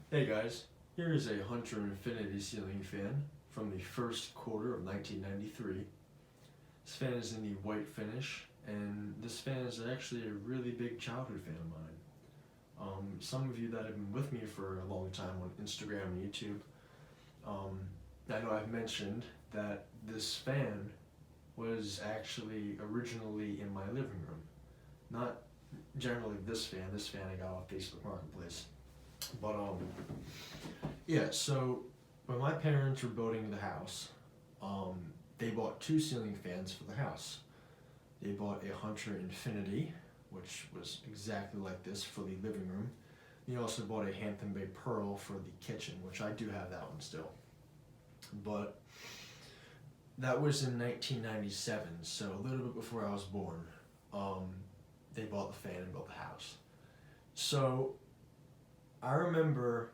Hey guys, here is a Hunter Infiniti ceiling fan from the first quarter of 1993. This fan is in the white finish, and this fan is actually a really big childhood fan of mine. Some of you that have been with me for a long time on Instagram and YouTube, I know I've mentioned that this fan was actually originally in my living room. Not generally this fan I got off Facebook Marketplace. But yeah, so when my parents were building the house, they bought two ceiling fans for the house. They bought a Hunter Infiniti, which was exactly like this for the living room. They also bought a Hampton Bay Pearl for the kitchen, which I do have that one still. But that was in 1997, so a little bit before I was born. They bought the fan and built the house. So I remember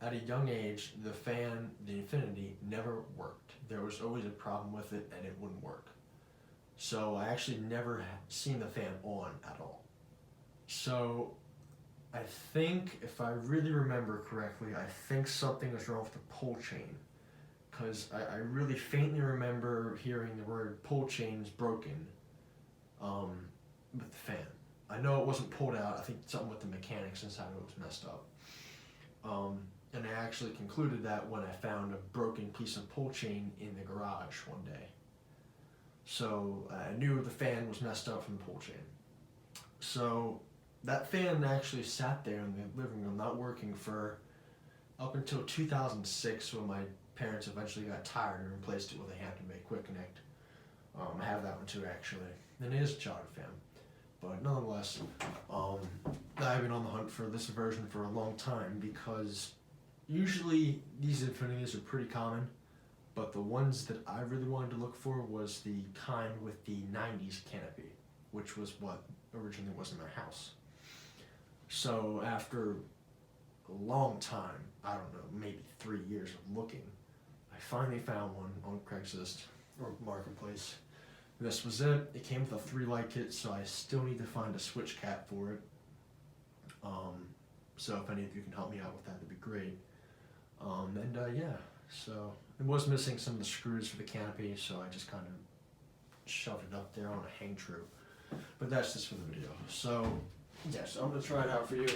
at a young age, the fan, the Infiniti, never worked. There was always a problem with it and it wouldn't work. So I actually never seen the fan on at all. So I think, if I really remember correctly, I think something was wrong with the pull chain. Because I really faintly remember hearing the word pull chain's broken with the fan. I know it wasn't pulled out. I think something with the mechanics inside of it was messed up. And I actually concluded that when I found a broken piece of pull chain in the garage one day. So I knew the fan was messed up from the pull chain. So that fan actually sat there in the living room not working for up until 2006, when my parents eventually got tired and replaced it with a Hampton Bay Quick Connect. I have that one too, actually. And it is a childhood fan. But nonetheless, I've been on the hunt for this version for a long time, because usually these Infinitis are pretty common, but the ones that I really wanted to look for was the kind with the 90s canopy, which was what originally was in my house. So after a long time, I don't know, maybe 3 years of looking, I finally found one on Craigslist or Marketplace. This was it. It came with a 3-light kit, so I still need to find a switch cap for it. So if any of you can help me out with that, that'd be great. Yeah, so it was missing some of the screws for the canopy, so I just kind of shoved it up there on a hang true. But that's just for the video. So yes, I'm gonna try it out for you,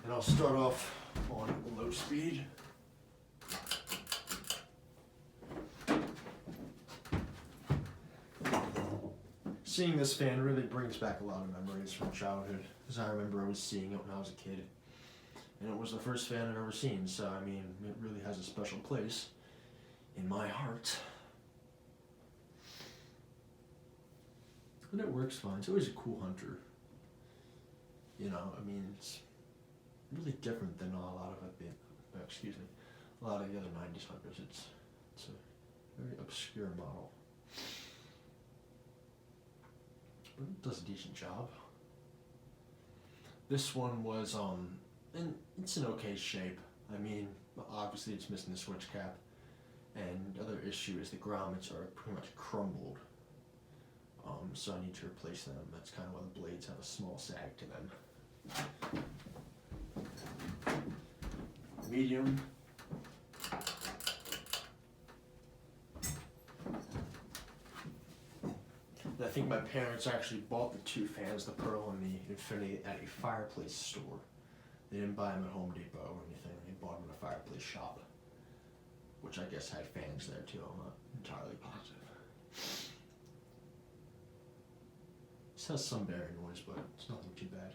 and I'll start off on low speed. Seeing this fan really brings back a lot of memories from childhood, because I remember always seeing it when I was a kid. And it was the first fan I've ever seen, so I mean, it really has a special place in my heart. And it works fine. It's always a cool Hunter. You know, I mean, it's really different than a lot of a lot of the other 90s Hunters. It's a very obscure model. But it does a decent job. This one was it's in okay shape. I mean, obviously it's missing the switch cap, and the other issue is the grommets are pretty much crumbled. So I need to replace them. That's kind of why the blades have a small sag to them. Medium. I think my parents actually bought the two fans, the Pearl and the Infiniti, at a fireplace store. They didn't buy them at Home Depot or anything. They bought them at a fireplace shop, which I guess had fans there too. I'm not entirely positive. This has some bearing noise, but it's nothing too bad.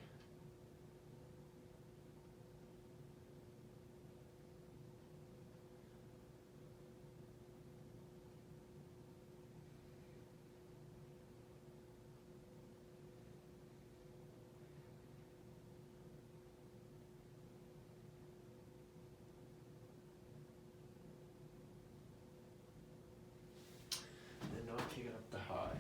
And now take it up to high.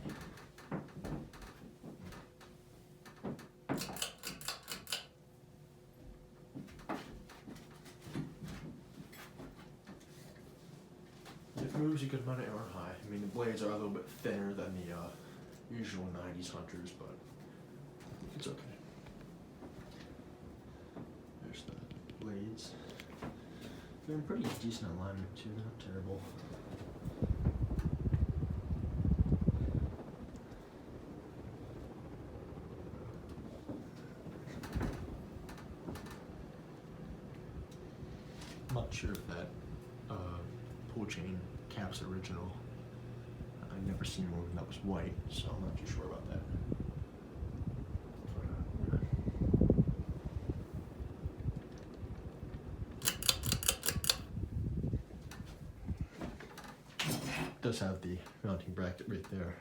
It moves a good amount of air on high. I mean, the blades are a little bit thinner than the usual 90s Hunters, but it's okay. There's the blades. They're in pretty decent alignment too, they're not terrible. I'm not sure if that pull chain cap's original. I've never seen one that was white, so I'm not too sure about that. It does have the mounting bracket right there.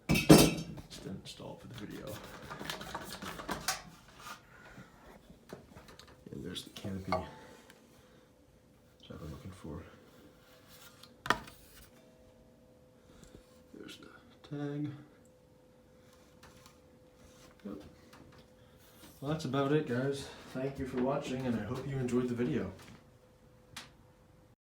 Just didn't install for the video. And there's the canopy. That's what I'm looking for. There's the tag. Yep. Well, that's about it, guys. Thank you for watching, and I hope you enjoyed the video.